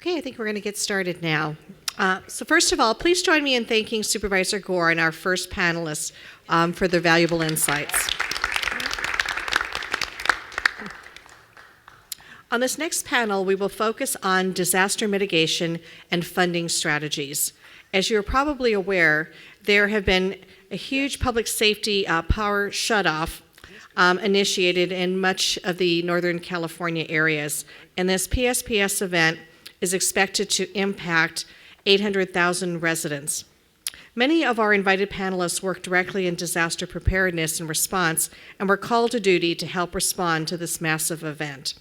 Okay, I think we're going to get started now. So first of all, please join me in thanking Supervisor Gore and our first panelists for their valuable insights. On this next panel, we will focus on disaster mitigation and funding strategies. As you're probably aware, there have been a huge public safety power shutoff initiated in much of the Northern California areas, and this PSPS event is expected to impact 800,000 residents. Many of our invited panelists work directly in disaster preparedness and response and were called to duty to help respond to this massive event.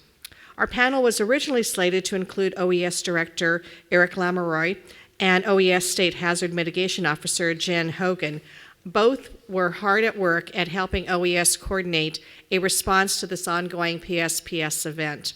Our panel was originally slated to include OES Director Eric Lamoureux and OES State Hazard Mitigation Officer Jen Hogan. Both were hard at work at helping OES coordinate a response to this ongoing PSPS event.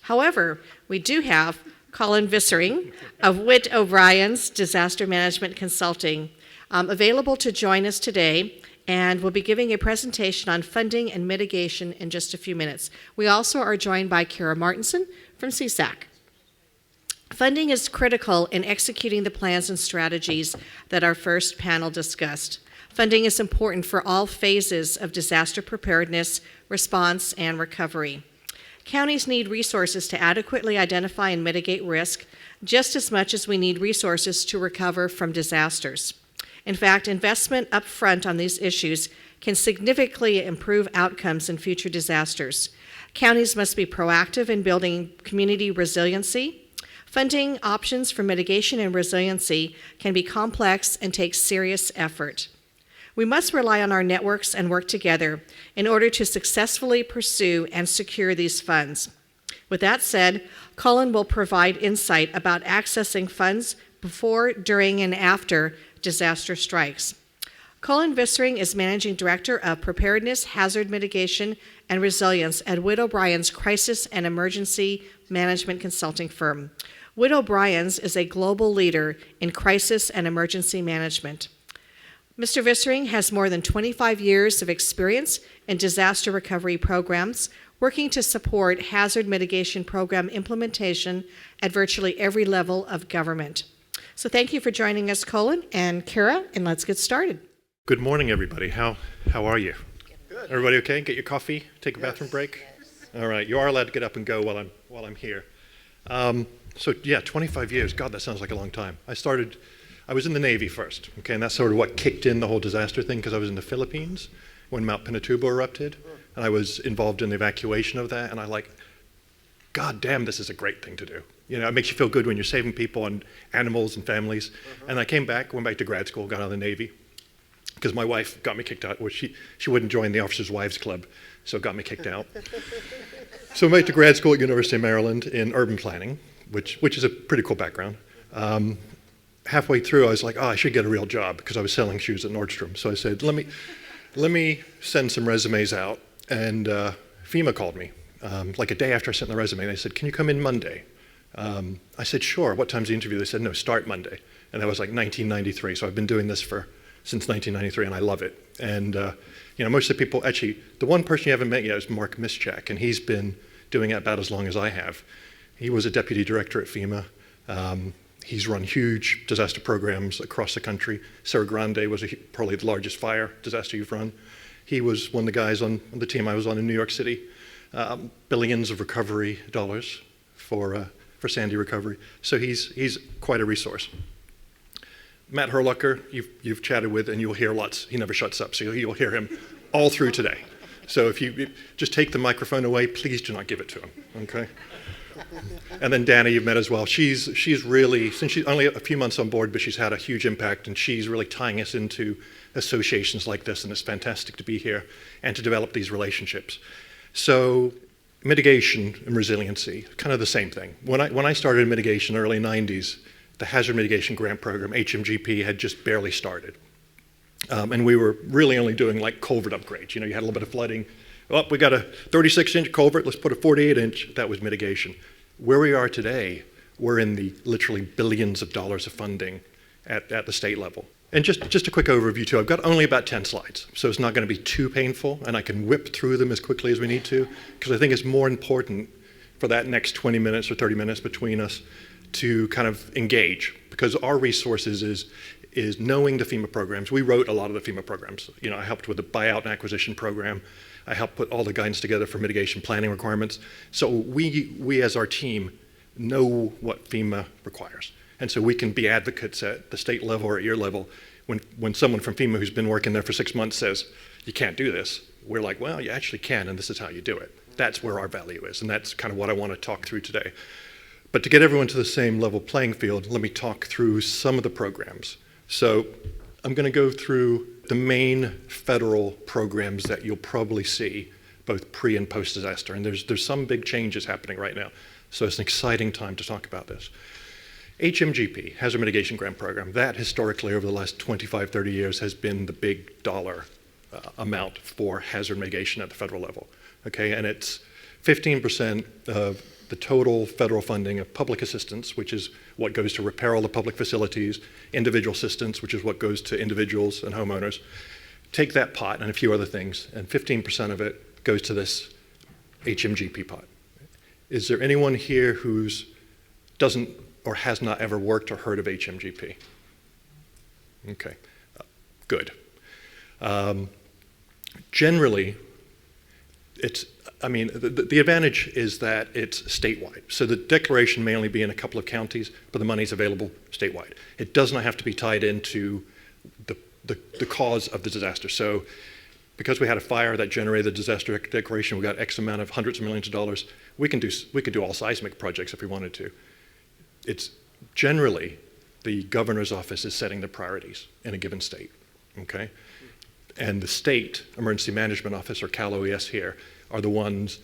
However, we do have Colin Vissering of Witt O'Brien's Disaster Management Consulting available to join us today, and will be giving a presentation on funding and mitigation in just a few minutes. We also are joined by Cara Martinson from CSAC. Funding is critical in executing the plans and strategies that our first panel discussed. Funding is important for all phases of disaster preparedness, response, and recovery. Counties need resources to adequately identify and mitigate risk, just as much as we need resources to recover from disasters. In fact, investment up front on these issues can significantly improve outcomes in future disasters. Counties must be proactive in building community resiliency. Funding options for mitigation and resiliency can be complex and take serious effort. We must rely on our networks and work together in order to successfully pursue and secure these funds. With that said, Colin will provide insight about accessing funds before, during, and after disaster strikes. Colin Vissering is Managing Director of Preparedness, Hazard Mitigation, and Resilience at Witt O'Brien's Crisis and Emergency Management Consulting firm. Witt O'Brien's is a global leader in crisis and emergency management. Mr. Vissering has more than 25 years of experience in disaster recovery programs, working to support hazard mitigation program implementation at virtually every level of government. So thank you for joining us, Colin and Cara, and let's get started. Good morning, everybody. How are you? Good. Everybody okay? Get your coffee, take a bathroom break? Yes. All right, you are allowed to get up and go while I'm here. So yeah, 25 years, God, that sounds like a long time. I was in the Navy first, okay, and that's sort of what kicked in the whole disaster thing, because I was in the Philippines when Mount Pinatubo erupted, and I was involved in the evacuation of that, and God damn, this is a great thing to do. You know, it makes you feel good when you're saving people and animals and families. And I came back, went back to grad school, got out of the Navy, because my wife got me kicked out. Well, she wouldn't join the Officers' Wives Club, so it got me kicked out. So I went to grad school at University of Maryland in urban planning, which is a pretty cool background. Halfway through, I was like, I should get a real job, because I was selling shoes at Nordstrom. So I said, let me send some resumes out. And FEMA called me, like a day after I sent the resume. They said, can you come in Monday? I said, sure. What time's the interview? They said, no, start Monday. And that was like 1993. So I've been doing this since 1993, and I love it. And most of the people, actually, the one person you haven't met yet is Mark Mischak, and he's been doing it about as long as I have. He was a deputy director at FEMA. He's run huge disaster programs across the country. Cerro Grande was probably the largest fire disaster you've run. He was one of the guys on the team I was on in New York City. Billions of recovery dollars for Sandy recovery. So he's quite a resource. Matt Herlucker, you've chatted with, and you'll hear lots. He never shuts up, so you'll hear him all through today. So if you just take the microphone away, please do not give it to him, okay? And then Dana, you've met as well. She's really, since she's only a few months on board, but she's had a huge impact, and she's really tying us into associations like this, and it's fantastic to be here and to develop these relationships. So mitigation and resiliency, kind of the same thing. When I started in mitigation in the early 90s, the Hazard Mitigation Grant Program, HMGP, had just barely started. And we were really only doing like culvert upgrades. You know, you had a little bit of flooding. Oh, we got a 36-inch culvert, let's put a 48-inch. That was mitigation. Where we are today, we're in the literally billions of dollars of funding at the state level. And just a quick overview too, I've got only about 10 slides, so it's not going to be too painful, and I can whip through them as quickly as we need to, because I think it's more important for that next 20 minutes or 30 minutes between us to kind of engage, because our resources is knowing the FEMA programs. We wrote a lot of the FEMA programs. You know, I helped with the buyout and acquisition program. I helped put all the guidance together for mitigation planning requirements. So we as our team know what FEMA requires. And so we can be advocates at the state level or at your level. When someone from FEMA who's been working there for 6 months says, you can't do this, we're like, well, you actually can, and this is how you do it. That's where our value is, and that's kind of what I want to talk through today. But to get everyone to the same level playing field, let me talk through some of the programs. So I'm going to go through the main federal programs that you'll probably see, both pre and post disaster. And there's some big changes happening right now. So it's an exciting time to talk about this. HMGP, Hazard Mitigation Grant Program, that historically over the last 25, 30 years has been the big dollar amount for hazard mitigation at the federal level. Okay, and it's 15% of the total federal funding of public assistance, which is what goes to repair all the public facilities, individual assistance, which is what goes to individuals and homeowners. Take that pot and a few other things, and 15% of it goes to this HMGP pot. Is there anyone here who's doesn't or has not ever worked or heard of HMGP? Okay, good. Generally, the advantage is that it's statewide. So the declaration may only be in a couple of counties, but the money's available statewide. It does not have to be tied into the cause of the disaster. So because we had a fire that generated the disaster declaration, we got X amount of hundreds of millions of dollars, we could do all seismic projects if we wanted to. It's generally the governor's office is setting the priorities in a given state, okay? And the state emergency management office, or Cal OES here, are the ones,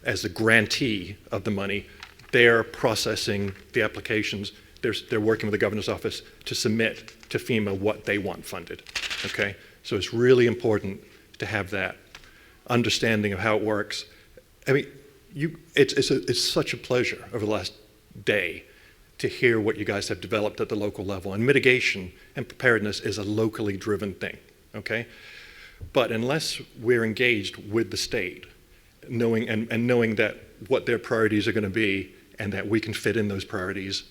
as the grantee of the money, they're processing the applications. They're working with the governor's office to submit to FEMA what they want funded, okay? So it's really important to have that understanding of how it works. I mean, it's such a pleasure over the last day to hear what you guys have developed at the local level. And mitigation and preparedness is a locally driven thing, okay? But unless we're engaged with the state, knowing that what their priorities are going to be and that we can fit in those priorities,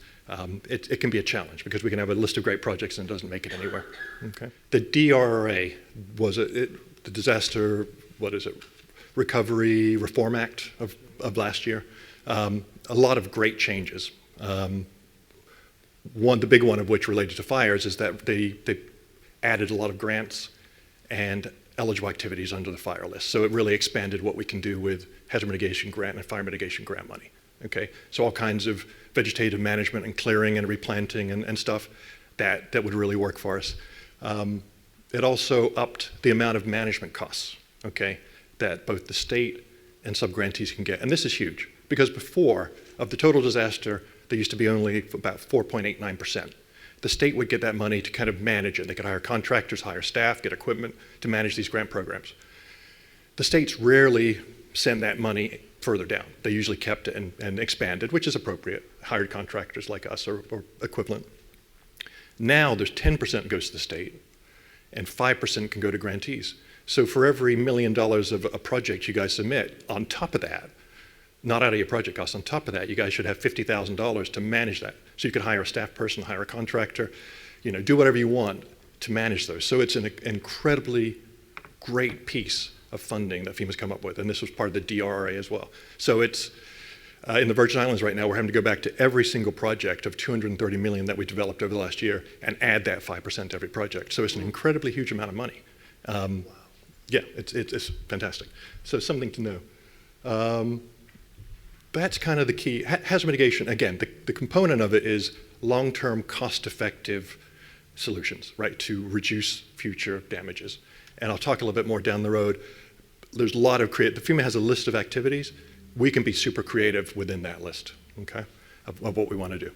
it can be a challenge because we can have a list of great projects and it doesn't make it anywhere, okay? The DRRA was the Disaster, Recovery Reform Act of last year. A lot of great changes. The big one of which related to fires is that they added a lot of grants and eligible activities under the fire list. So it really expanded what we can do with hazard mitigation grant and fire mitigation grant money. Okay, so all kinds of vegetative management and clearing and replanting and stuff that would really work for us. It also upped the amount of management costs, okay, that both the state and subgrantees can get. And this is huge because before, of the total disaster, there used to be only about 4.89%. The state would get that money to kind of manage it. They could hire contractors, hire staff, get equipment to manage these grant programs. The states rarely sent that money further down. They usually kept it and expanded, which is appropriate, hired contractors like us or equivalent. Now there's 10% goes to the state and 5% can go to grantees. So for every $1 million of a project you guys submit, on top of that, not out of your project costs, on top of that, you guys should have $50,000 to manage that. So you could hire a staff person, hire a contractor, do whatever you want to manage those. So it's an incredibly great piece of funding that FEMA's come up with, and this was part of the DRRA as well. So it's, in the Virgin Islands right now, we're having to go back to every single project of $230 million that we developed over the last year and add that 5% to every project. So it's an incredibly huge amount of money. Yeah, it's fantastic. So something to know. That's kind of the key. Hazard mitigation, again, the component of it is long-term, cost-effective solutions, right, to reduce future damages. And I'll talk a little bit more down the road. There's a lot of the FEMA has a list of activities. We can be super creative within that list, okay, of what we want to do.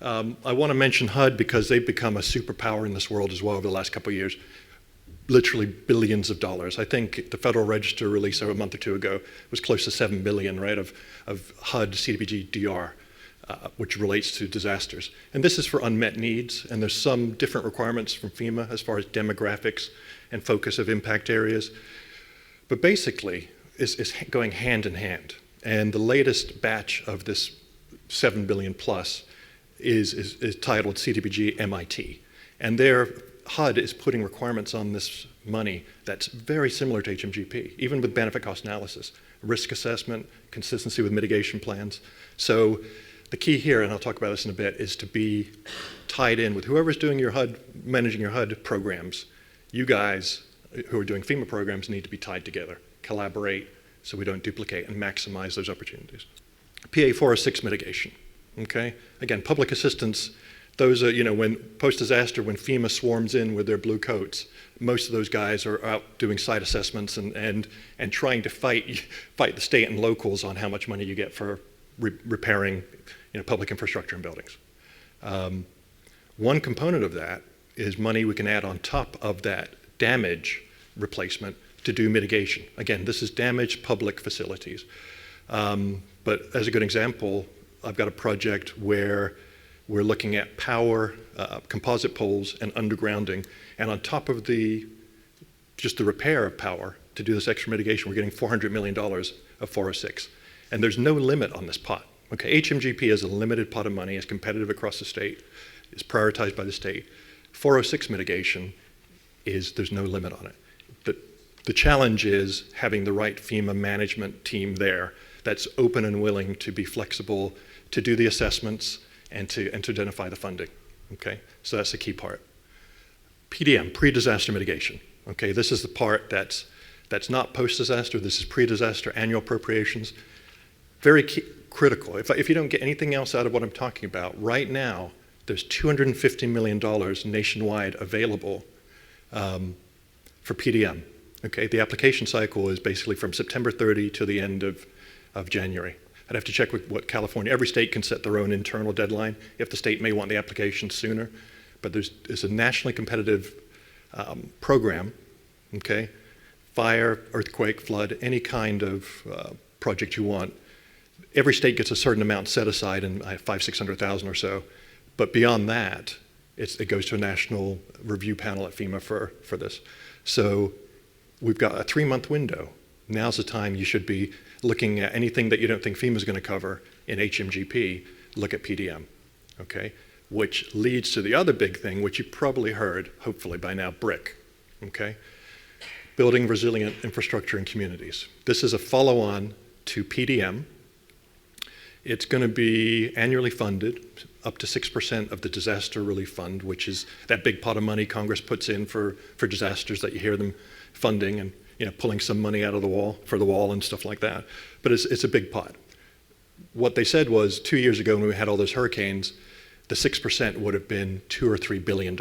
I want to mention HUD because they've become a superpower in this world as well over the last couple of years. Literally billions of dollars. I think the Federal Register release a month or two ago was close to $7 billion, right, of HUD, CDBG, DR, which relates to disasters. And this is for unmet needs, and there's some different requirements from FEMA as far as demographics and focus of impact areas. But basically, it's going hand in hand. And the latest batch of this $7 billion plus, is titled CDBG MIT. And their HUD is putting requirements on this money that's very similar to HMGP, even with benefit cost analysis, risk assessment, consistency with mitigation plans. So the key here, and I'll talk about this in a bit, is to be tied in with whoever's doing your HUD, managing your HUD programs. You guys who are doing FEMA programs need to be tied together, collaborate so we don't duplicate and maximize those opportunities. PA 406 mitigation, okay? Again, public assistance, those are, when post-disaster, when FEMA swarms in with their blue coats, most of those guys are out doing site assessments and trying to fight the state and locals on how much money you get for repairing public infrastructure and buildings. One component of that is money we can add on top of that damage replacement to do mitigation. Again, this is damaged public facilities. But as a good example, I've got a project where we're looking at power, composite poles, and undergrounding. And on top of just the repair of power to do this extra mitigation, we're getting $400 million of 406. And there's no limit on this pot. Okay, HMGP is a limited pot of money, is competitive across the state, is prioritized by the state. 406 mitigation there's no limit on it. The challenge is having the right FEMA management team there that's open and willing to be flexible, to do the assessments, and to identify the funding, okay? So that's the key part. PDM, pre-disaster mitigation, okay? This is the part that's not post-disaster, this is pre-disaster annual appropriations. Very critical. If you don't get anything else out of what I'm talking about, right now, there's $250 million nationwide available for PDM, okay? The application cycle is basically from September 30 to the end of January. I'd have to check with what California, every state can set their own internal deadline if the state may want the application sooner, but there's a nationally competitive program, okay? Fire, earthquake, flood, any kind of project you want. Every state gets a certain amount set aside, and $500,000-600,000 or so, but beyond that, it goes to a national review panel at FEMA for this. So we've got a 3-month window. Now's the time you should be looking at anything that you don't think FEMA's going to cover in HMGP, look at PDM, okay? Which leads to the other big thing, which you probably heard, hopefully by now, BRIC, okay? Building Resilient Infrastructure in Communities. This is a follow-on to PDM. It's going to be annually funded, up to 6% of the disaster relief fund, which is that big pot of money Congress puts in for disasters that you hear them funding and pulling some money out of the wall for the wall and stuff like that. But it's a big pot. What they said was 2 years ago when we had all those hurricanes, the 6% would have been $2 or $3 billion.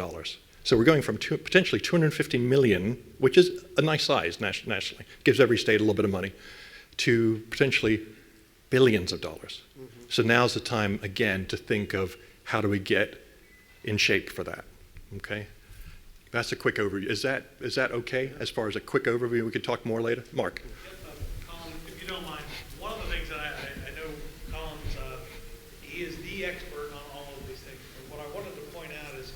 So we're going from potentially 250 million, which is a nice size nationally, gives every state a little bit of money, to potentially billions of dollars. Mm-hmm. So now's the time, again, to think of how do we get in shape for that, okay? That's a quick overview. Is that okay as far as a quick overview? We could talk more later. Mark. Colin, if you don't mind, one of the things that I know Colin's, he is the expert on all of these things. But what I wanted to point out is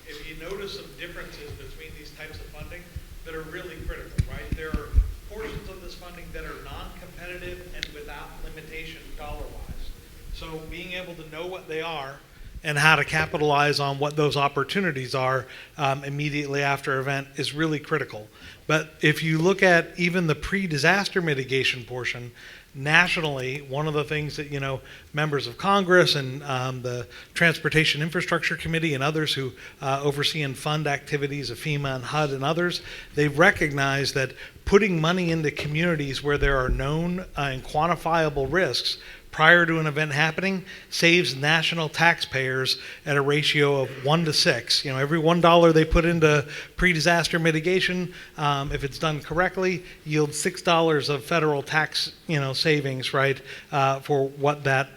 if you notice some differences between these types of funding that are really critical, right? There are portions of this funding that are non-competitive and without limitation dollar-wise. So being able to know what they are and how to capitalize on what those opportunities are immediately after event is really critical. But if you look at even the pre-disaster mitigation portion, nationally, one of the things that members of Congress and the Transportation Infrastructure Committee and others who oversee and fund activities of FEMA and HUD and others, they've recognized that putting money into communities where there are known and quantifiable risks prior to an event happening saves national taxpayers at a ratio of 1 to 6. Every $1 they put into pre-disaster mitigation, if it's done correctly, yields $6 of federal tax, savings, right, for what that,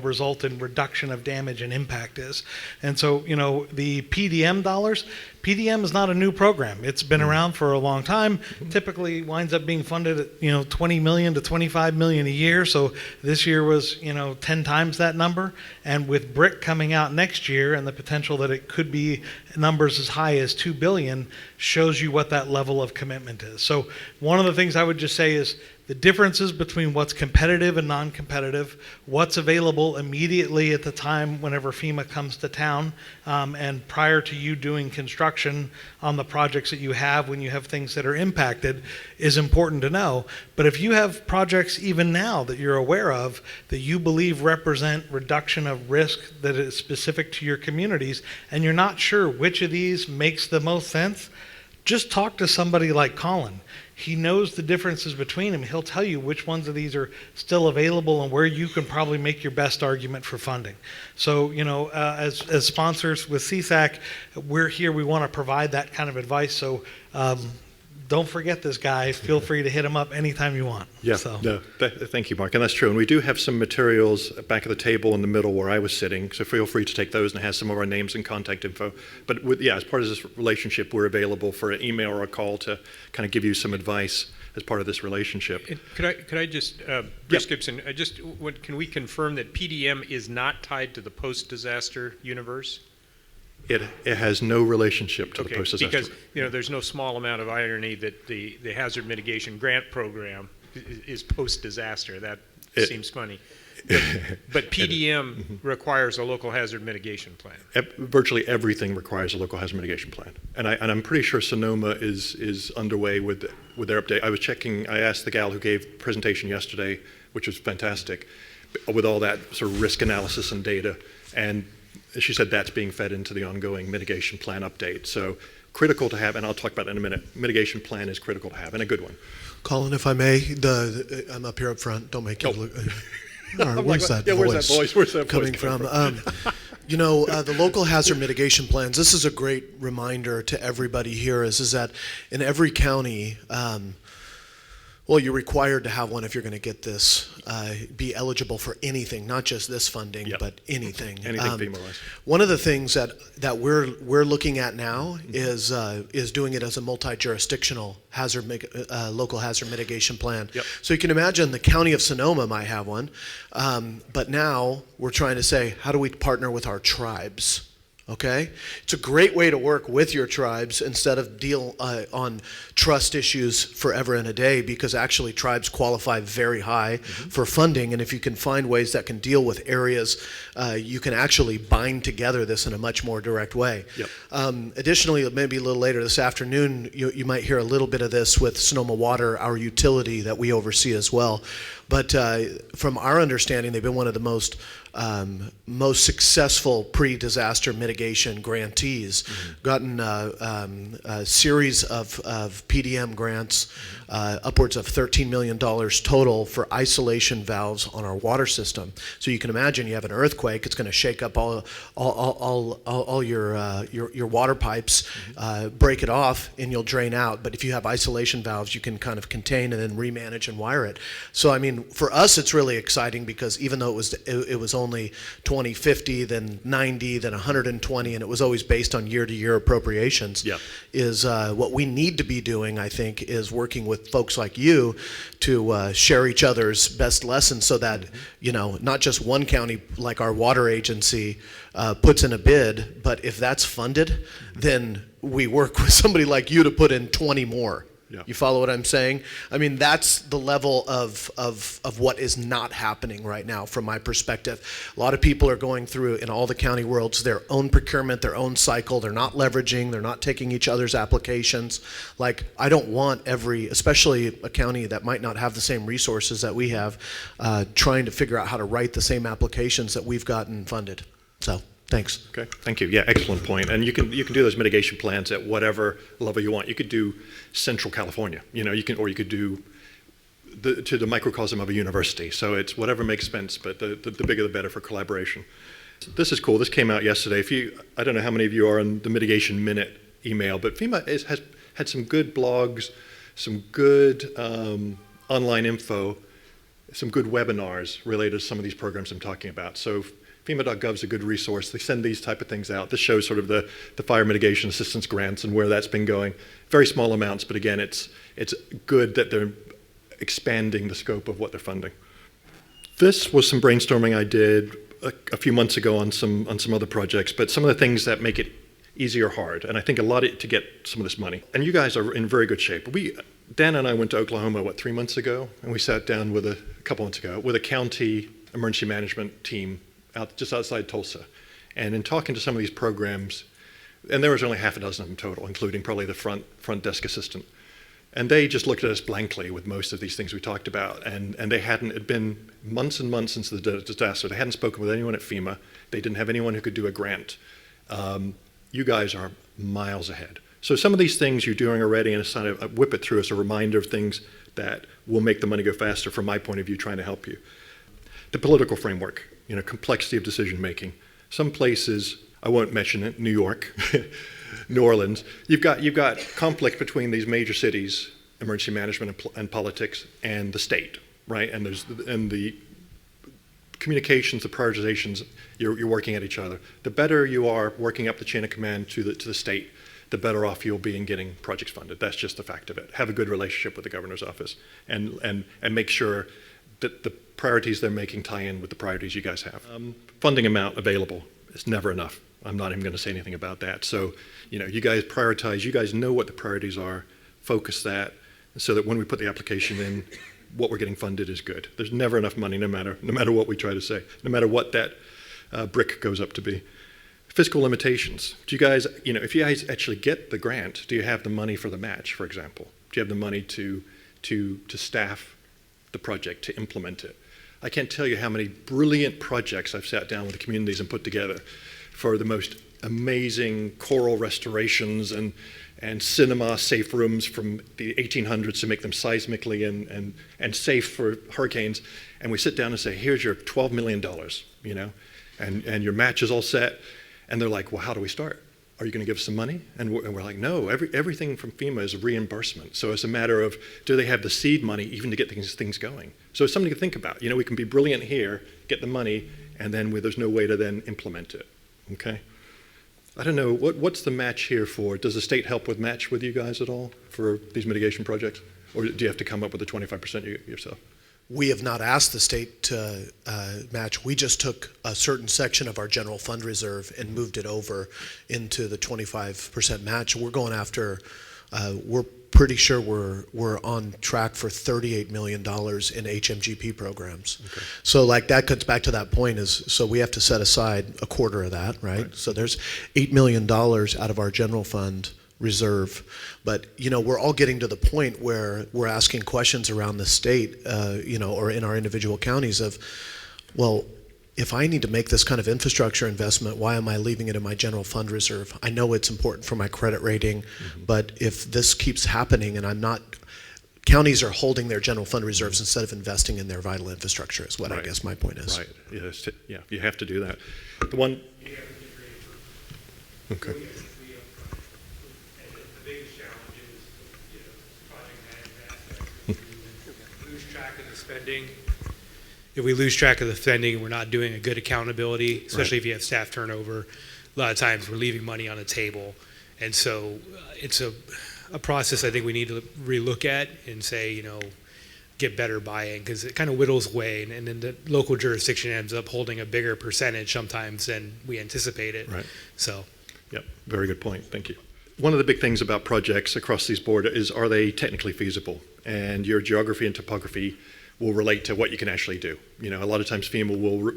result in reduction of damage and impact is. And so, the PDM dollars, PDM is not a new program. It's been around for a long time. Typically winds up being funded at 20 million to 25 million a year. So this year was 10 times that number. And with BRIC coming out next year and the potential that it could be numbers as high as 2 billion shows you what that level of commitment is. So one of the things I would just say is the differences between what's competitive and non-competitive, what's available immediately at the time whenever FEMA comes to town, and prior to you doing construction on the projects that you have when you have things that are impacted is important to know. But if you have projects even now that you're aware of that you believe represent reduction of risk that is specific to your communities, and you're not sure which of these makes the most sense, just talk to somebody like Colin. He knows the differences between them. He'll tell you which ones of these are still available and where you can probably make your best argument for funding. So, as sponsors with CSAC, we're here. We want to provide that kind of advice. So don't forget this guy. Feel free to hit him up anytime you want. Yeah, So. no, thank you, Mark. And that's true. And we do have some materials back of the table in the middle where I was sitting, so feel free to take those, and it has some of our names and contact info. But as part of this relationship, we're available for an email or a call to kind of give you some advice as part of this relationship. Could I just, Chris Gibson, can we confirm that PDM is not tied to the post-disaster universe? It has no relationship to the post-disaster. Because there's no small amount of irony that the hazard mitigation grant program is post-disaster. That seems funny. But PDM requires a local hazard mitigation plan. Virtually everything requires a local hazard mitigation plan, and I'm pretty sure Sonoma is underway with their update. I asked the gal who gave the presentation yesterday, which was fantastic, with all that sort of risk analysis and data, and she said that's being fed into the ongoing mitigation plan update. So critical to have, and I'll talk about that in a minute. Mitigation plan is critical to have, and a good one. Colin, if I may, I'm up here up front. Don't make it look. All right, where's that voice? Where's that coming voice from? The local hazard mitigation plans. This is a great reminder to everybody here. Is that in every county. You're required to have one if you're going to get this, be eligible for anything, not just this funding, but anything. Anything FEMA-wise. One of the things that we're looking at now is doing it as a multi-jurisdictional local hazard mitigation plan. Yep. So you can imagine the county of Sonoma might have one, but now we're trying to say, how do we partner with our tribes? Okay, it's a great way to work with your tribes instead of deal on trust issues forever and a day, because actually tribes qualify very high for funding, and if you can find ways that can deal with areas, you can actually bind together this in a much more direct way. Yep. Additionally, maybe a little later this afternoon, you might hear a little bit of this with Sonoma Water, our utility that we oversee as well. But from our understanding, they've been one of the most successful pre-disaster mitigation grantees. Gotten a series of PDM grants, upwards of $13 million total for isolation valves on our water system. So you can imagine you have an earthquake; it's going to shake up all your water pipes, break it off, and you'll drain out. But if you have isolation valves, you can kind of contain and then remanage and wire it. So I mean, for us, it's really exciting because even though it was only 20, 50, then 90, then 120, and it was always based on year-to-year appropriations. Yep. Is what we need to be doing, I think, is working with folks like you to share each other's best lessons so that, not just one county like our water agency puts in a bid, but if that's funded, then we work with somebody like you to put in 20 more. Yeah. You follow what I'm saying? I mean, that's the level of what is not happening right now from my perspective. A lot of people are going through, in all the county worlds, their own procurement, their own cycle. They're not leveraging. They're not taking each other's applications. Like, I don't want especially a county that might not have the same resources that we have, trying to figure out how to write the same applications that we've gotten funded. So. Thanks. Okay, thank you. Yeah, excellent point. And you can do those mitigation plans at whatever level you want. You could do Central California, you could do to the microcosm of a university. So it's whatever makes sense, but the bigger the better for collaboration. This is cool. This came out yesterday. I don't know how many of you are on the Mitigation Minute email, but FEMA has had some good blogs, some good online info, some good webinars related to some of these programs I'm talking about. So FEMA.gov is a good resource. They send these type of things out. This shows sort of the fire mitigation assistance grants and where that's been going. Very small amounts, but again, it's good that they're expanding the scope of what they're funding. This was some brainstorming I did a few months ago on some other projects, but some of the things that make it easy or hard. And I think a lot to get some of this money. And you guys are in very good shape. Dan and I went to Oklahoma, 3 months ago? And we sat down a couple months ago with a county emergency management team just outside Tulsa. And in talking to some of these programs, and there was only half a dozen of them total, including probably the front desk assistant. And they just looked at us blankly with most of these things we talked about. And it had been months and months since the disaster. They hadn't spoken with anyone at FEMA. They didn't have anyone who could do a grant. You guys are miles ahead. So some of these things you're doing already, and it's kind of whip it through as a reminder of things that will make the money go faster from my point of view, trying to help you. The political framework, complexity of decision making. Some places, I won't mention it, New York, New Orleans, you've got conflict between these major cities, emergency management and politics, and the state, right? And the communications, the prioritizations, you're working at each other. The better you are working up the chain of command to the state, the better off you'll be in getting projects funded. That's just the fact of it. Have a good relationship with the governor's office, and make sure that the priorities they're making tie in with the priorities you guys have. Funding amount available is never enough. I'm not even going to say anything about that. So, you guys prioritize. You guys know what the priorities are. Focus that, so that when we put the application in, what we're getting funded is good. There's never enough money, no matter what we try to say, no matter what that brick goes up to be. Fiscal limitations. Do you guys, if you guys actually get the grant, do you have the money for the match, for example? Do you have the money to staff the project, to implement it? I can't tell you how many brilliant projects I've sat down with the communities and put together for the most amazing choral restorations and cinema safe rooms from the 1800s to make them seismically and safe for hurricanes. And we sit down and say, here's your $12 million, and your match is all set. And they're like, well, how do we start? Are you going to give us some money? And we're like, no, everything from FEMA is reimbursement. So it's a matter of, do they have the seed money even to get things going? So it's something to think about. We can be brilliant here, get the money, and then there's no way to then implement it, okay? I don't know, what's the match here for? Does the state help with match with you guys at all for these mitigation projects? Or do you have to come up with the 25% yourself? We have not asked the state to match. We just took a certain section of our general fund reserve and moved it over into the 25% match. We're going after, we're pretty sure we're on track for $38 million in HMGP programs. Okay. So that comes back to that point so we have to set aside a quarter of that, right? So there's $8 million out of our general fund reserve. But, we're all getting to the point where we're asking questions around the state, or in our individual counties of, well, if I need to make this kind of infrastructure investment, why am I leaving it in my general fund reserve? I know it's important for my credit rating, but if this keeps happening and counties are holding their general fund reserves instead of investing in their vital infrastructure is what I guess my point is. Right, yes, yeah, you have to do that. The one, okay. If we lose track of the spending and we're not doing a good accountability, especially if you have staff turnover, a lot of times we're leaving money on the table. And so it's a process I think we need to relook at and say, get better buy-in, because it kind of whittles away, and then the local jurisdiction ends up holding a bigger percentage sometimes than we anticipated. Right. So. Yep, very good point. Thank you. One of the big things about projects across these borders is, are they technically feasible? And your geography and topography will relate to what you can actually do. A lot of times FEMA will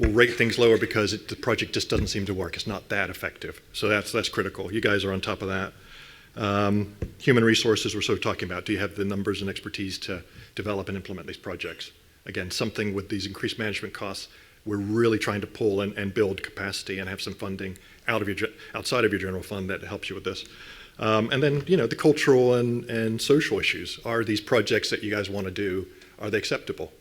rate things lower because the project just doesn't seem to work. It's not that effective. So that's critical. You guys are on top of that. Human resources we're sort of talking about. Do you have the numbers and expertise to develop and implement these projects? Again, something with these increased management costs, we're really trying to pull and build capacity and have some funding outside of your general fund that helps you with this. And then, the cultural and social issues. Are these projects that you guys want to do, are they acceptable?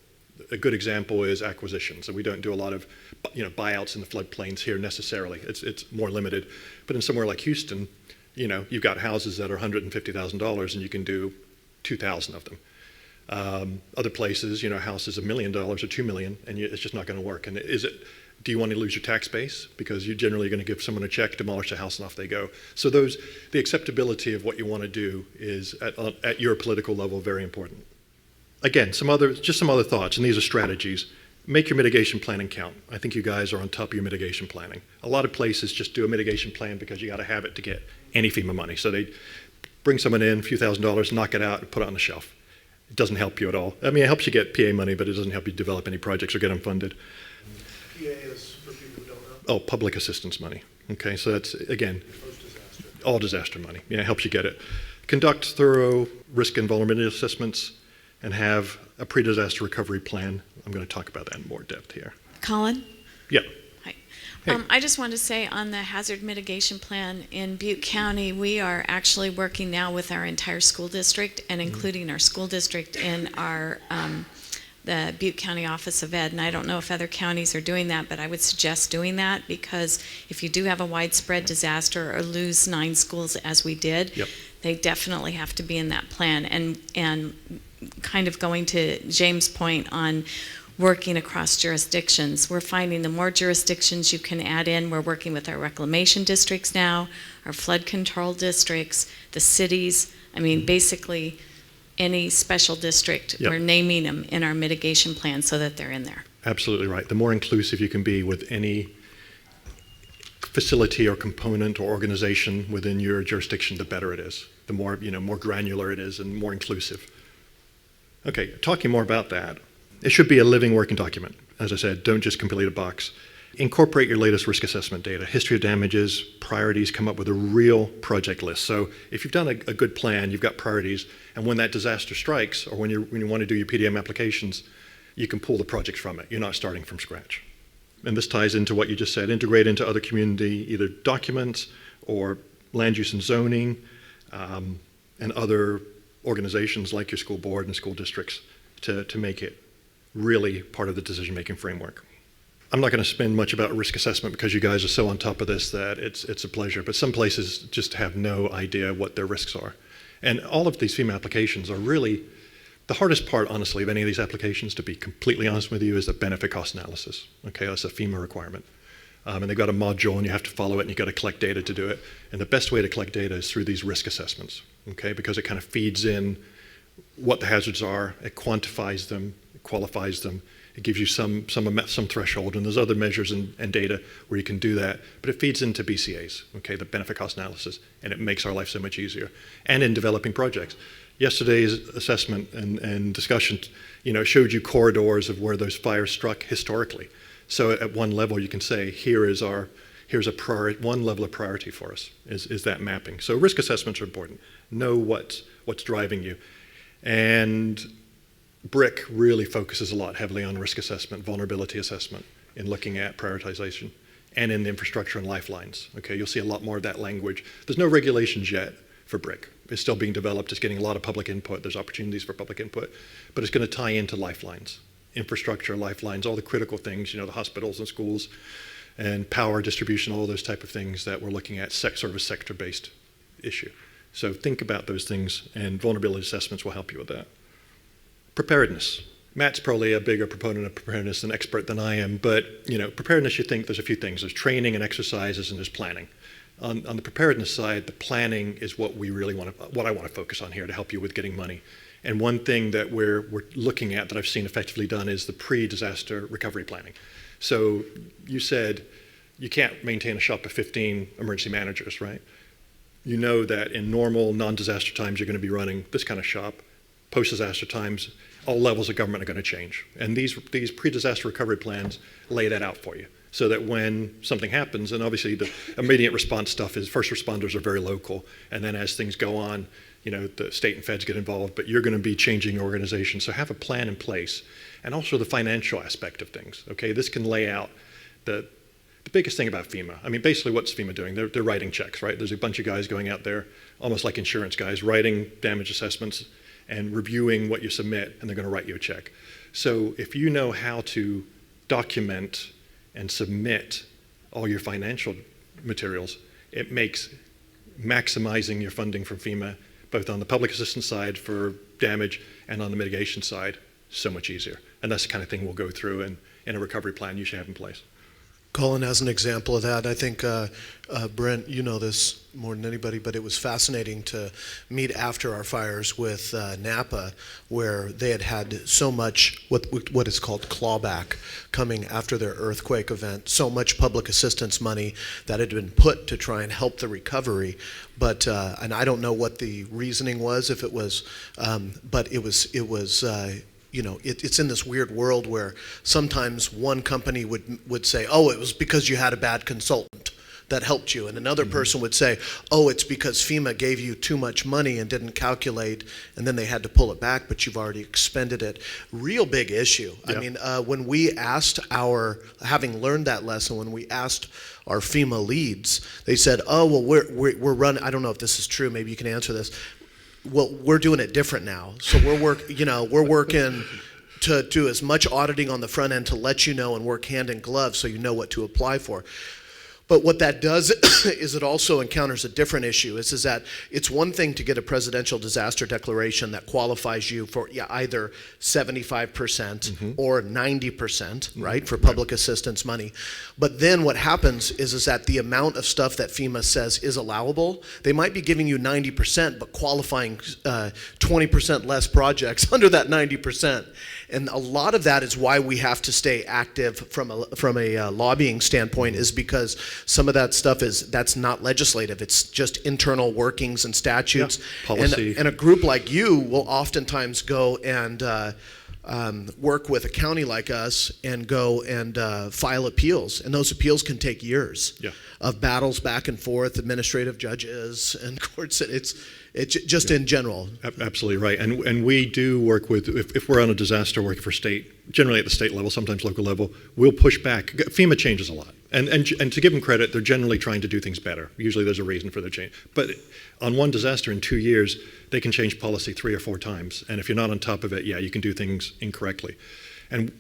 A good example is acquisitions. And we don't do a lot of buyouts in the floodplains here necessarily. It's more limited. But in somewhere like Houston, you've got houses that are $150,000 and you can do 2,000 of them. Other places, houses $1 million or $2 million, and it's just not going to work. And do you want to lose your tax base? Because you're generally going to give someone a check, demolish a house, and off they go. So the acceptability of what you want to do is at your political level very important. Again, some other thoughts, and these are strategies. make your mitigation planning count. I think you guys are on top of your mitigation planning. A lot of places just do a mitigation plan because you got to have it to get any FEMA money. So they bring someone in, a few $1,000s, knock it out, and put it on the shelf. It doesn't help you at all. I mean, it helps you get PA money, but it doesn't help you develop any projects or get them funded. PA is, for people who don't know, Oh, public assistance money. Okay, so that's, again, post-disaster. all disaster money. Yeah, it helps you get it. Conduct thorough risk and vulnerability assessments and have a pre-disaster recovery plan. I'm going to talk about that in more depth here. Colin? Yeah. Hi. Hey. I just wanted to say on the hazard mitigation plan in Butte County, we are actually working now with our entire school district and including our school district in our the Butte County Office of Ed. And I don't know if other counties are doing that, but I would suggest doing that because if you do have a widespread disaster or lose 9 schools as we did, Yep. they definitely have to be in that plan. And kind of going to James' point on working across jurisdictions, we're finding the more jurisdictions you can add in, we're working with our reclamation districts now, our flood control districts, the cities, I mean, basically any special district, Yep. we're naming them in our mitigation plan so that they're in there. Absolutely right. The more inclusive you can be with any facility or component or organization within your jurisdiction, the better it is. The more, more granular it is and more inclusive. Okay, talking more about that, it should be a living working document. As I said, don't just complete a box. Incorporate your latest risk assessment data, history of damages, priorities, come up with a real project list. So if you've done a good plan, you've got priorities, and when that disaster strikes, or when you want to do your PDM applications, you can pull the projects from it. You're not starting from scratch. And this ties into what you just said, integrate into other community, either documents or land use and zoning, and other organizations like your school board and school districts to make it really part of the decision-making framework. I'm not going to spend much about risk assessment because you guys are so on top of this that it's a pleasure, but some places just have no idea what their risks are. And all of these FEMA applications are really, the hardest part, honestly, of any of these applications, to be completely honest with you, is the benefit cost analysis. Okay, that's a FEMA requirement. And they've got a module and you have to follow it and you've got to collect data to do it. And the best way to collect data is through these risk assessments, okay, because it kind of feeds in what the hazards are, it quantifies them, it qualifies them, it gives you some threshold, and there's other measures and data where you can do that, but it feeds into BCAs, okay, the benefit cost analysis, and it makes our life so much easier. And in developing projects. Yesterday's assessment and discussion, showed you corridors of where those fires struck historically. So at one level you can say, here's a one level of priority for us, is that mapping. So risk assessments are important. Know what's driving you. And BRIC really focuses a lot heavily on risk assessment, vulnerability assessment, in looking at prioritization, and in the infrastructure and lifelines. Okay, you'll see a lot more of that language. There's no regulations yet for BRIC. It's still being developed. It's getting a lot of public input. There's opportunities for public input, but it's going to tie into lifelines, infrastructure, lifelines, all the critical things, the hospitals and schools and power distribution, all those type of things that we're looking at, sort of a sector-based issue. So think about those things, and vulnerability assessments will help you with that. Preparedness. Matt's probably a bigger proponent of preparedness and expert than I am, but preparedness, you think there's a few things. There's training and exercises, and there's planning. On the preparedness side, the planning is what I want to focus on here to help you with getting money. And one thing that we're looking at that I've seen effectively done is the pre-disaster recovery planning. So you said you can't maintain a shop of 15 emergency managers, right? You know that in normal non-disaster times you're going to be running this kind of shop. Post-disaster times, all levels of government are going to change. And these pre-disaster recovery plans lay that out for you, so that when something happens, and obviously the immediate response stuff is first responders are very local, and then as things go on, the state and feds get involved, but you're going to be changing your organization. So have a plan in place, and also the financial aspect of things. Okay, this can lay out the biggest thing about FEMA. I mean, basically what's FEMA doing? They're writing checks, right? There's a bunch of guys going out there, almost like insurance guys, writing damage assessments and reviewing what you submit, and they're going to write you a check. So if you know how to document and submit all your financial materials, it makes maximizing your funding from FEMA, both on the public assistance side for damage and on the mitigation side, so much easier. And that's the kind of thing we'll go through in a recovery plan you should have in place. Colin, as an example of that, I think, Brent, you know this more than anybody, but it was fascinating to meet after our fires with Napa, where they had so much, what is called clawback, coming after their earthquake event, so much public assistance money that had been put to try and help the recovery. But, and I don't know what the reasoning was, if it was, but it was it's in this weird world where sometimes one company would say, oh, it was because you had a bad consultant that helped you. And another person would say, oh, it's because FEMA gave you too much money and didn't calculate, and then they had to pull it back, but you've already expended it. Real big issue. Yeah. I mean, when we asked having learned that lesson, when we asked our FEMA leads, they said, oh, well, we're running, I don't know if this is true, maybe you can answer this. Well, we're doing it different now. So we're working to do as much auditing on the front end to let you know and work hand in glove so you know what to apply for. But what that does is it also encounters a different issue. Is that it's one thing to get a presidential disaster declaration that qualifies you for either 75% or 90%, right, for public assistance money. But then what happens is that the amount of stuff that FEMA says is allowable, they might be giving you 90%, but qualifying 20% less projects under that 90%. And a lot of that is why we have to stay active from a lobbying standpoint, is because some of that stuff that's not legislative. It's just internal workings and statutes. Policy. And a group like you will oftentimes go and work with a county like us and go and file appeals. And those appeals can take years of battles back and forth, administrative judges and courts. It's just in general. Absolutely right. And we do work with, if we're on a disaster working for state, generally at the state level, sometimes local level, we'll push back. FEMA changes a lot. And to give them credit, they're generally trying to do things better. Usually there's a reason for their change. But on one disaster in 2 years, they can change policy 3 or 4 times. And if you're not on top of it, you can do things incorrectly. And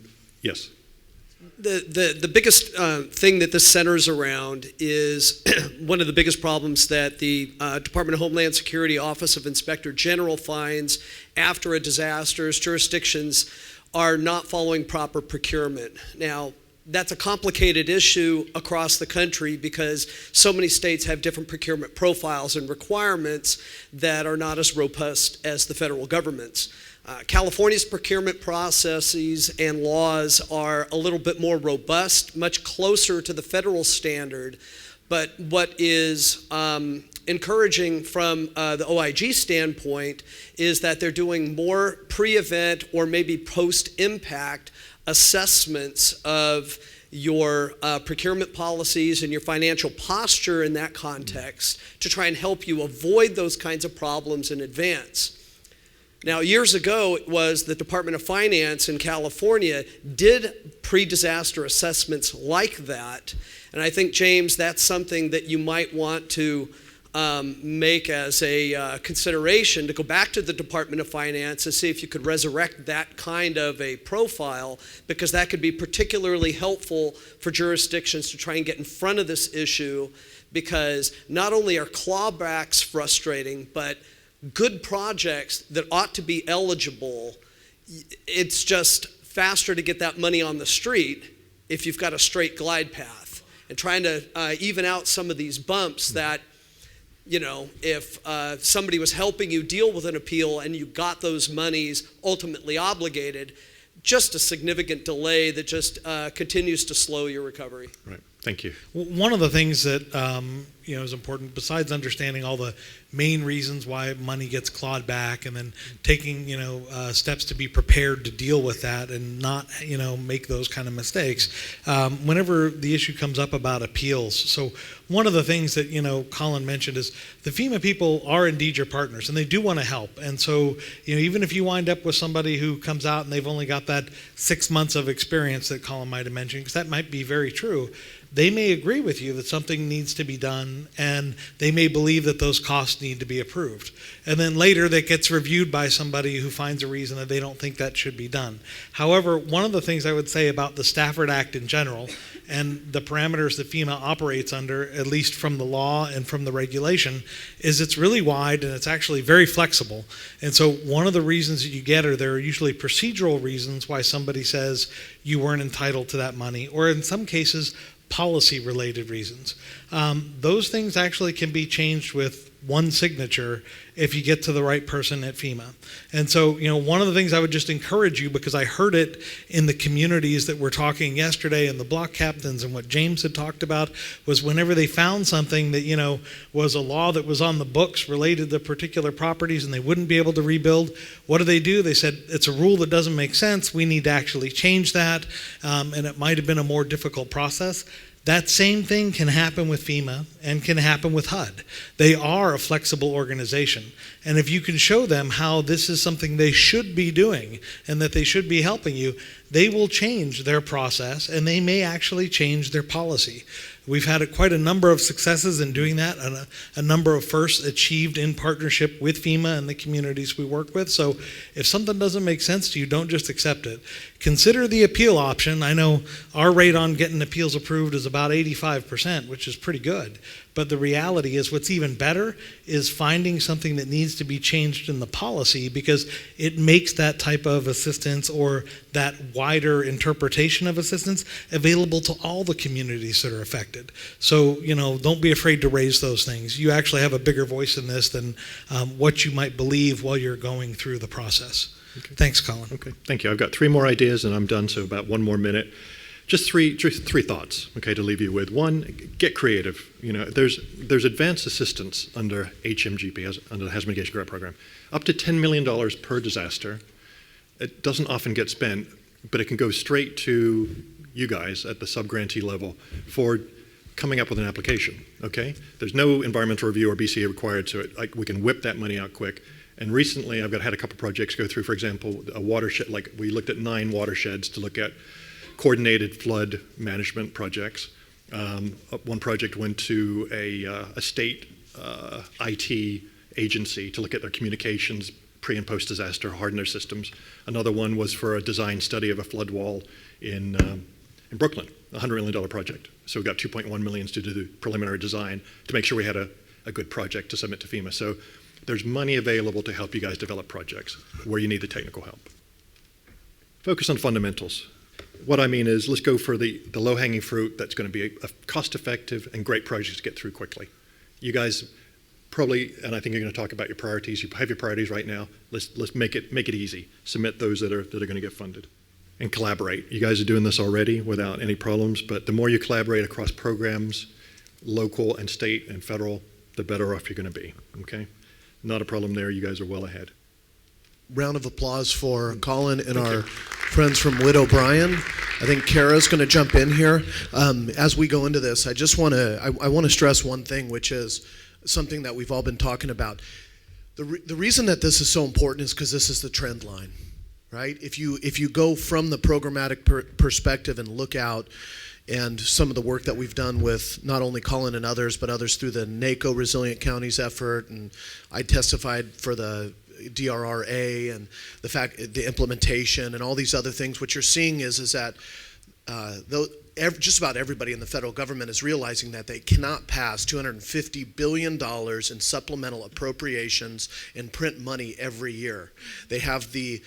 yes. The biggest thing that this centers around is one of the biggest problems that the Department of Homeland Security Office of Inspector General finds after a disaster is jurisdictions are not following proper procurement. Now, that's a complicated issue across the country because so many states have different procurement profiles and requirements that are not as robust as the federal government's. California's procurement processes and laws are a little bit more robust, much closer to the federal standard. But what is encouraging from the OIG standpoint is that they're doing more pre-event or maybe post-impact assessments of your procurement policies and your financial posture in that context to try and help you avoid those kinds of problems in advance. Now, years ago, it was the Department of Finance in California did pre-disaster assessments like that. And I think, James, that's something that you might want to make as a consideration to go back to the Department of Finance and see if you could resurrect that kind of a profile, because that could be particularly helpful for jurisdictions to try and get in front of this issue, because not only are clawbacks frustrating, but good projects that ought to be eligible, it's just faster to get that money on the street if you've got a straight glide path. And trying to even out some of these bumps that, if somebody was helping you deal with an appeal and you got those monies ultimately obligated, just a significant delay that just continues to slow your recovery. Right. Thank you. One of the things that is important, besides understanding all the main reasons why money gets clawed back, and then taking steps to be prepared to deal with that and not make those kind of mistakes. Whenever the issue comes up about appeals, so one of the things that Colin mentioned is the FEMA people are indeed your partners, and they do want to help. And so even if you wind up with somebody who comes out and they've only got that 6 months of experience that Colin might have mentioned, because that might be very true, they may agree with you that something needs to be done, and they may believe that those costs need to be approved. And then later that gets reviewed by somebody who finds a reason that they don't think that should be done. However, one of the things I would say about the Stafford Act in general and the parameters that FEMA operates under, at least from the law and from the regulation, is it's really wide and it's actually very flexible. And so one of the reasons that you get there are usually procedural reasons why somebody says you weren't entitled to that money, or in some cases, policy-related reasons. Those things actually can be changed with one signature if you get to the right person at FEMA. And so, one of the things I would just encourage you, because I heard it in the communities that were talking yesterday and the block captains and what James had talked about, was whenever they found something that, was a law that was on the books related to particular properties and they wouldn't be able to rebuild, what do? They said, it's a rule that doesn't make sense. We need to actually change that. And it might have been a more difficult process. That same thing can happen with FEMA and can happen with HUD. They are a flexible organization. And if you can show them how this is something they should be doing and that they should be helping you, they will change their process and they may actually change their policy. We've had quite a number of successes in doing that, and a number of firsts achieved in partnership with FEMA and the communities we work with. So if something doesn't make sense to you, don't just accept it. Consider the appeal option. I know our rate on getting appeals approved is about 85%, which is pretty good. But the reality is what's even better is finding something that needs to be changed in the policy, because it makes that type of assistance or that wider interpretation of assistance available to all the communities that are affected. So, don't be afraid to raise those things. You actually have a bigger voice in this than what you might believe while you're going through the process. Okay. Thanks, Colin. Okay, thank you. I've got 3 more ideas and I'm done, so about 1 more minute. Just three thoughts, okay, to leave you with. One, get creative. There's advanced assistance under HMGP, under the Hazard Mitigation Grant Program, up to $10 million per disaster. It doesn't often get spent, but it can go straight to you guys at the sub-grantee level for coming up with an application, okay? There's no environmental review or BCA required, so we can whip that money out quick. And recently, I've had a couple projects go through, for example, a watershed, we looked at 9 watersheds to look at coordinated flood management projects. One project went to a state IT agency to look at their communications pre- and post-disaster, harden their systems. Another one was for a design study of a flood wall in Brooklyn, a $100 million project. So we got $2.1 million to do the preliminary design to make sure we had a good project to submit to FEMA. So there's money available to help you guys develop projects where you need the technical help. Focus on fundamentals. What I mean is, let's go for the low-hanging fruit that's going to be a cost-effective and great project to get through quickly. You guys probably, and I think you're going to talk about your priorities. You have your priorities right now. Let's make it easy. Submit those that are going to get funded, and collaborate. You guys are doing this already without any problems, but the more you collaborate across programs, local and state and federal, the better off you're going to be. Okay, not a problem there. You guys are well ahead. Round of applause for Colin and our friends from Witt O'Brien. I think Cara's going to jump in here. As we go into this, I just want to stress one thing, which is something that we've all been talking about. The reason that this is so important is because this is the trend line, right? If you go from the programmatic perspective and look out, and some of the work that we've done with not only Colin and others, but others through the NACO Resilient Counties effort, and I testified for the DRRA and the implementation and all these other things. What you're seeing is that just about everybody in the federal government is realizing that they cannot pass $250 billion in supplemental appropriations and print money every year. They have the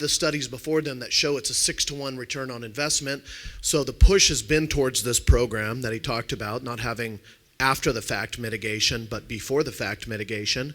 studies before them that show it's a 6-to-1 return on investment. So the push has been towards this program that he talked about, not having after the fact mitigation, but before the fact mitigation.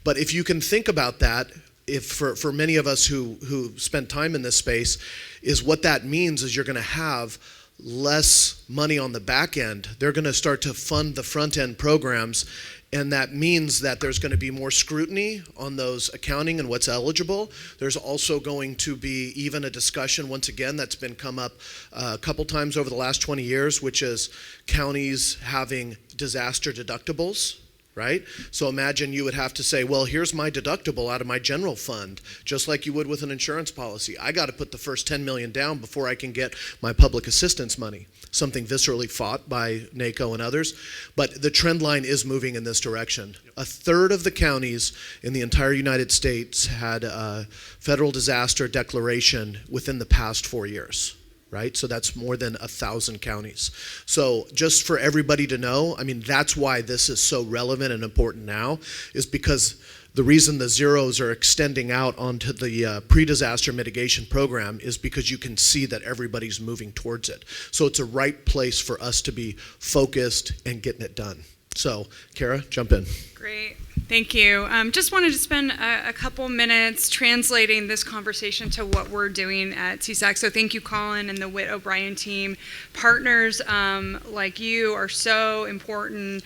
But if you can think about that, if for many of us who spend time in this space, is what that means is you're going to have less money on the back end. They're going to start to fund the front end programs, and that means that there's going to be more scrutiny on those accounting and what's eligible. There's also going to be even a discussion, once again, that's been come up a couple times over the last 20 years, which is counties having disaster deductibles. Right? So imagine you would have to say, well, here's my deductible out of my general fund, just like you would with an insurance policy. I got to put the first $10 million down before I can get my public assistance money, something viscerally fought by NACO and others. But the trend line is moving in this direction. A third of the counties in the entire United States had a federal disaster declaration within the past 4 years. Right? So that's more than 1,000 counties. So just for everybody to know, I mean, that's why this is so relevant and important now, is because The reason the zeros are extending out onto the pre-disaster mitigation program is because you can see that everybody's moving towards it. So it's a right place for us to be focused and getting it done. So, Cara, jump in. Great, thank you. Just wanted to spend a couple minutes translating this conversation to what we're doing at CSAC. So thank you, Colin and the Witt O'Brien team. Partners like you are so important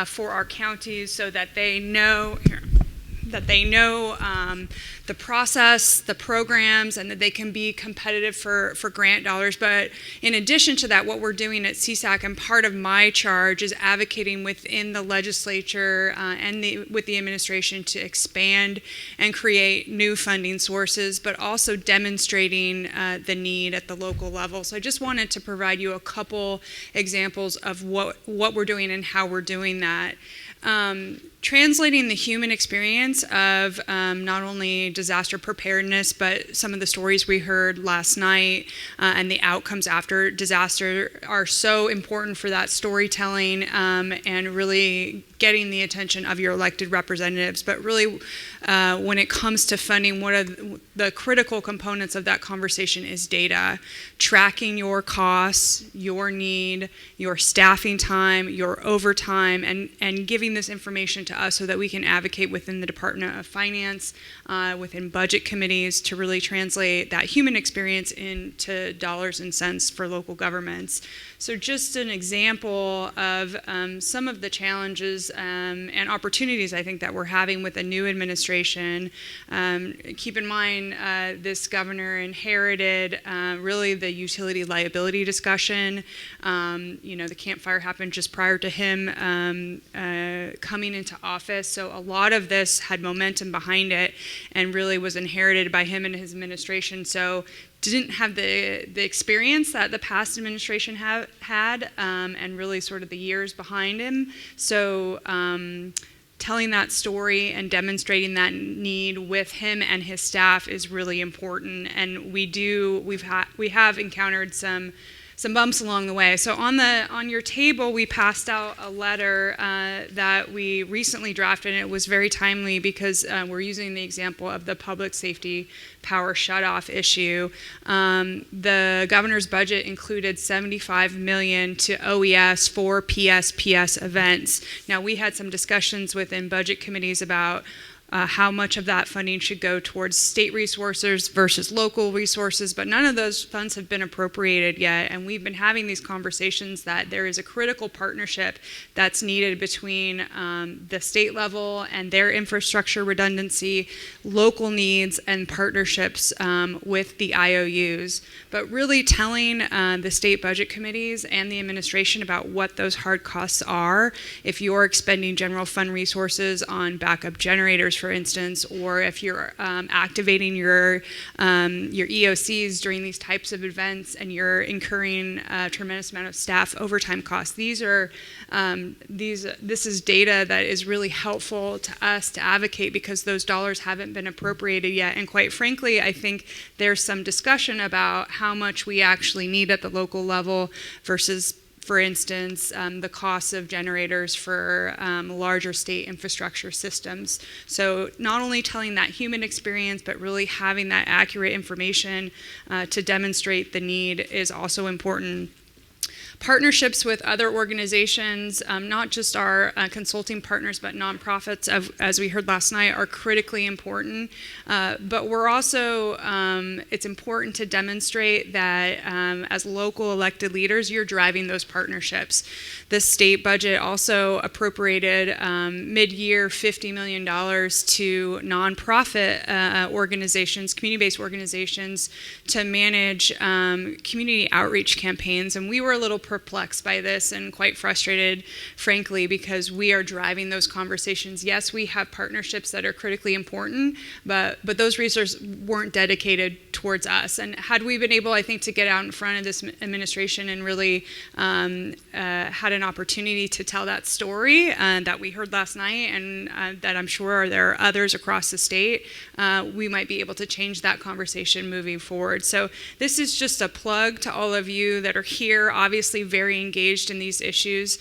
for our counties so that they know, the process, the programs, and that they can be competitive for grant dollars. But in addition to that, what we're doing at CSAC, and part of my charge, is advocating within the legislature and with the administration to expand and create new funding sources, but also demonstrating the need at the local level. So I just wanted to provide you a couple examples of what we're doing and how we're doing that. Translating the human experience of not only disaster preparedness, but some of the stories we heard last night and the outcomes after disaster are so important for that storytelling and really getting the attention of your elected representatives. But really, when it comes to funding, one of the critical components of that conversation is data. Tracking your costs, your need, your staffing time, your overtime, and giving this information to us so that we can advocate within the Department of Finance, within budget committees, to really translate that human experience into dollars and cents for local governments. So just an example of some of the challenges and opportunities I think that we're having with a new administration. Keep in mind this governor inherited really the utility liability discussion. The Camp Fire happened just prior to him coming into office. So a lot of this had momentum behind it and really was inherited by him and his administration. So didn't have the experience that the past administration had and really sort of the years behind him. So telling that story and demonstrating that need with him and his staff is really important. And we have encountered some bumps along the way. So on your table, we passed out a letter that we recently drafted, and it was very timely because we're using the example of the public safety power shutoff issue. The governor's budget included $75 million to OES for PSPS events. Now, we had some discussions within budget committees about how much of that funding should go towards state resources versus local resources, but none of those funds have been appropriated yet. And we've been having these conversations that there is a critical partnership that's needed between the state level and their infrastructure redundancy, local needs, and partnerships with the IOUs. But really telling the state budget committees and the administration about what those hard costs are if you're expending general fund resources on backup generators, for instance, or if you're activating your EOCs during these types of events and you're incurring a tremendous amount of staff overtime costs. This is data that is really helpful to us to advocate because those dollars haven't been appropriated yet. And quite frankly, I think there's some discussion about how much we actually need at the local level versus, for instance, the costs of generators for larger state infrastructure systems. So not only telling that human experience, but really having that accurate information to demonstrate the need is also important. Partnerships with other organizations, not just our consulting partners, but nonprofits, as we heard last night, are critically important. But we're also, it's important to demonstrate that as local elected leaders, you're driving those partnerships. The state budget also appropriated mid-year $50 million to nonprofit organizations, community-based organizations, to manage community outreach campaigns. And we were a little perplexed by this and quite frustrated, frankly, because we are driving those conversations. Yes, we have partnerships that are critically important, but those resources weren't dedicated towards us. And had we been able, I think, to get out in front of this administration and really had an opportunity to tell that story that we heard last night and that I'm sure there are others across the state, we might be able to change that conversation moving forward. So this is just a plug to all of you that are here. Obviously, obviously very engaged in these issues,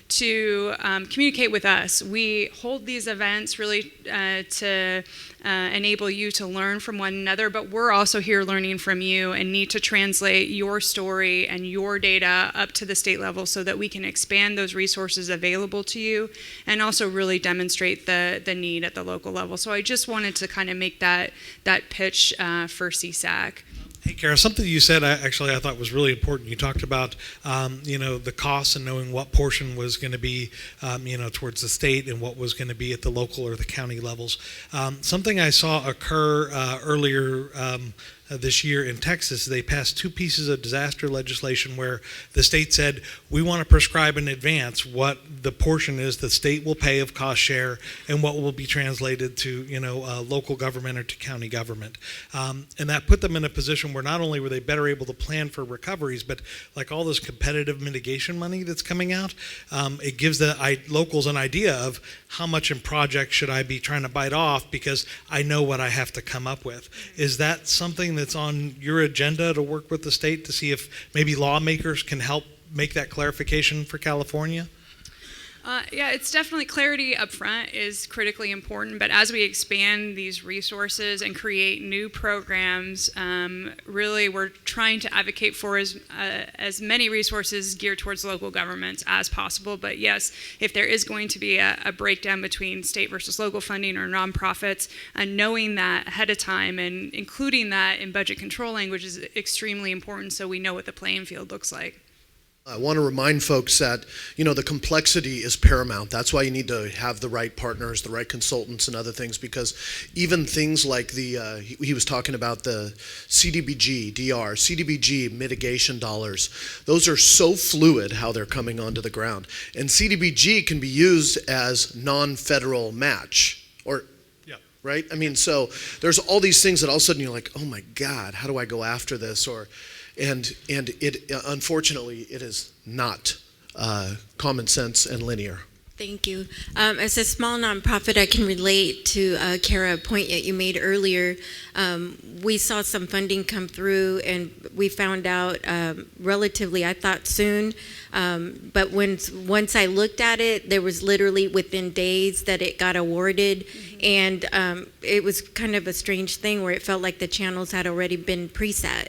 to communicate with us. We hold these events really to enable you to learn from one another, but we're also here learning from you and need to translate your story and your data up to the state level so that we can expand those resources available to you and also really demonstrate the need at the local level. So I just wanted to kind of make that pitch for CSAC. Hey, Cara, something you said I thought was really important. You talked about, the costs and knowing what portion was going to be, towards the state and what was going to be at the local or the county levels. Something I saw occur earlier this year in Texas, they passed 2 pieces of disaster legislation where the state said, we want to prescribe in advance what the portion is the state will pay of cost share and what will be translated to, local government or to county government. And that put them in a position where not only were they better able to plan for recoveries, but like all this competitive mitigation money that's coming out, it gives the locals an idea of how much in projects should I be trying to bite off because I know what I have to come up with. Is that something that's on your agenda to work with the state to see if maybe lawmakers can help make that clarification for California? Yeah, it's definitely clarity up front is critically important, but as we expand these resources and create new programs, really we're trying to advocate for as many resources geared towards local governments as possible. But yes, if there is going to be a breakdown between state versus local funding or nonprofits, knowing that ahead of time and including that in budget control language is extremely important so we know what the playing field looks like. I want to remind folks that, the complexity is paramount. That's why you need to have the right partners, the right consultants and other things, because even things like he was talking about the CDBG mitigation dollars, those are so fluid how they're coming onto the ground. And CDBG can be used as non-federal match, right? I mean, so there's all these things that all of a sudden you're like, oh my God, how do I go after this? And it unfortunately it is not common sense and linear. Thank you. As a small nonprofit, I can relate to Cara, a point that you made earlier. We saw some funding come through, and we found out relatively, I thought soon, but once I looked at it, there was literally within days that it got awarded, and it was kind of a strange thing where it felt like the channels had already been preset.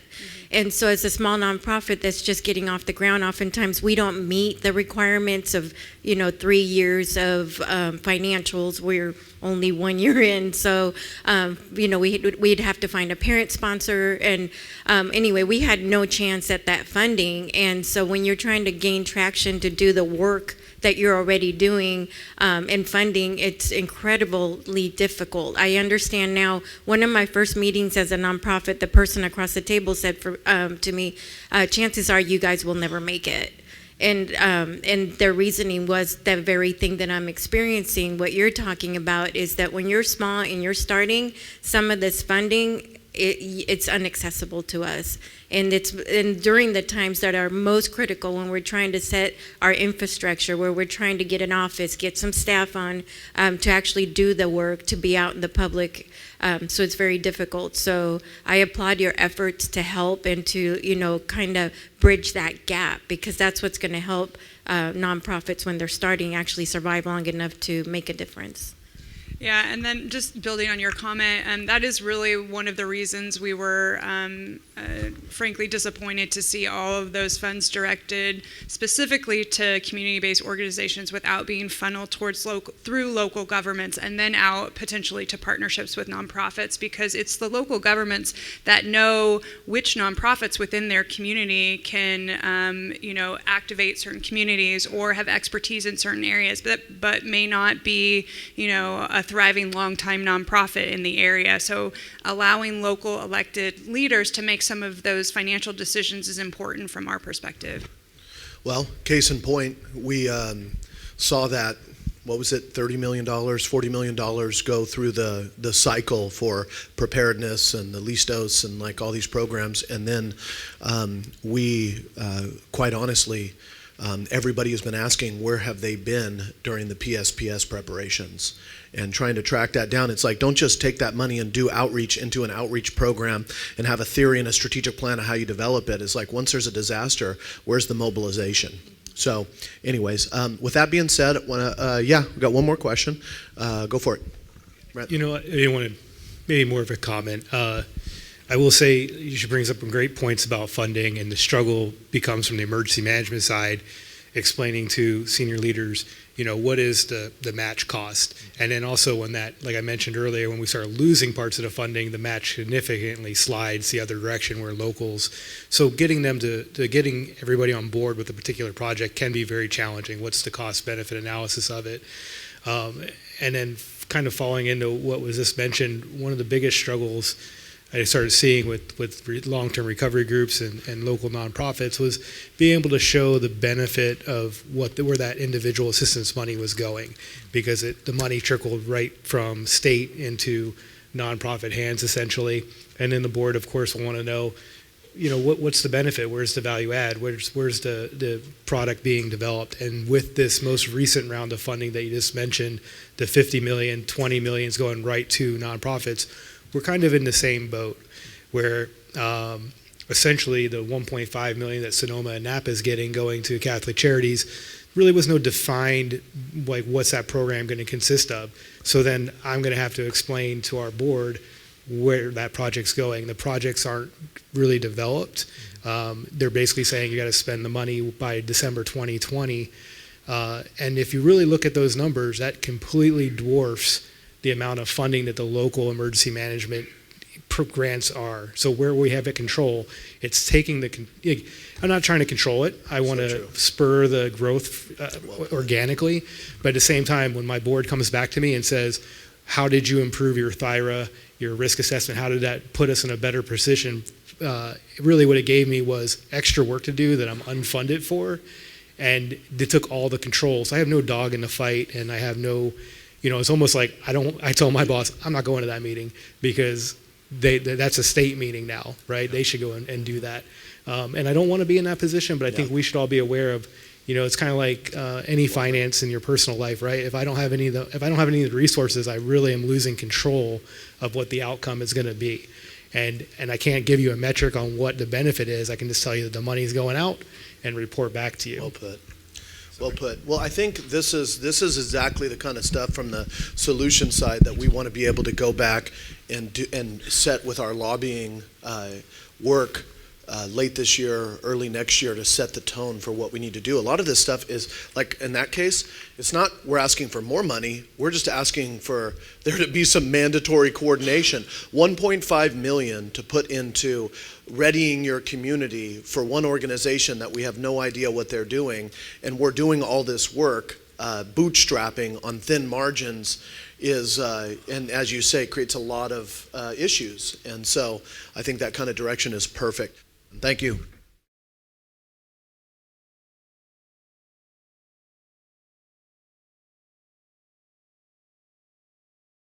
And so as a small nonprofit that's just getting off the ground, oftentimes we don't meet the requirements of, 3 years of financials. We're only 1 year in. So, we'd have to find a parent sponsor. And anyway, we had no chance at that funding. And so when you're trying to gain traction to do the work that you're already doing and funding, it's incredibly difficult. I understand now, one of my first meetings as a nonprofit, the person across the table said to me, chances are you guys will never make it. And their reasoning was the very thing that I'm experiencing. What you're talking about is that when you're small and you're starting, some of this funding, it's inaccessible to us. And during the times that are most critical, when we're trying to set our infrastructure, where we're trying to get an office, get some staff on to actually do the work, to be out in the public. So it's very difficult. So I applaud your efforts to help and to, kind of bridge that gap, because that's what's going to help nonprofits when they're starting actually survive long enough to make a difference. Yeah, and then just building on your comment, that is really one of the reasons we were frankly disappointed to see all of those funds directed specifically to community-based organizations without being funneled towards through local governments and then out potentially to partnerships with nonprofits, because it's the local governments that know which nonprofits within their community can activate certain communities or have expertise in certain areas, but may not be a thriving long-time nonprofit in the area. So allowing local elected leaders to make some of those financial decisions is important from our perspective. Well, case in point, we saw that, what was it, $30 million, $40 million go through the cycle for preparedness and the Listos and like all these programs. And then we, quite honestly, everybody has been asking where have they been during the PSPS preparations and trying to track that down. It's like, don't just take that money and do outreach into an outreach program and have a theory and a strategic plan of how you develop it. It's like, once there's a disaster, where's the mobilization? So anyways, with that being said, we got one more question. Go for it. Brett. You know, I want to maybe more of a comment. I will say you brings up some great points about funding, and the struggle becomes from the emergency management side, explaining to senior leaders, you know, what is the match cost? And then also when that, like I mentioned earlier, when we start losing parts of the funding, the match significantly slides the other direction where locals. So getting them to getting everybody on board with a particular project can be very challenging. What's the cost benefit analysis of it? And then kind of falling into what was just mentioned, one of the biggest struggles I started seeing with long-term recovery groups and local nonprofits was being able to show the benefit of where that individual assistance money was going, because the money trickled right from state into nonprofit hands essentially. And then the board, of course, will want to know, you know, what's the benefit? Where's the value add? Where's the product being developed? And with this most recent round of funding that you just mentioned, the 50 million, 20 million is going right to nonprofits. We're kind of in the same boat where essentially the 1.5 million that Sonoma and Napa is getting going to Catholic Charities really was no defined, like, what's that program going to consist of. So then I'm going to have to explain to our board where that project's going. The projects aren't really developed. They're basically saying you got to spend the money by December 2020. And if you really look at those numbers, that completely dwarfs the amount of funding that the local emergency management grants are. So where we have it control, it's taking I'm not trying to control it. I want to spur the growth organically. But at the same time, when my board comes back to me and says, how did you improve your THIRA, your risk assessment, how did that put us in a better position? Really what it gave me was extra work to do that I'm unfunded for. And they took all the controls. I have no dog in the fight, and I have no, you know, it's almost like I tell my boss, I'm not going to that meeting because that's a state meeting now, right? They should go and do that. And I don't want to be in that position, but I think we should all be aware of, you know, it's kind of like any finance in your personal life, right? If I don't have any of the resources, I really am losing control of what the outcome is going to be. And I can't give you a metric on what the benefit is. I can just tell you that the money's going out and report back to you. Well put. Well put. Well, I think this is exactly the kind of stuff from the solution side that we want to be able to go back and do and set with our lobbying work late this year, early next year, to set the tone for what we need to do. A lot of this stuff is, like in that case, it's not we're asking for more money, we're just asking for there to be some mandatory coordination. 1.5 million to put into readying your community for one organization that we have no idea what they're doing, and we're doing all this work, bootstrapping on thin margins is, and as you say, creates a lot of issues. And so I think that kind of direction is perfect. Thank you.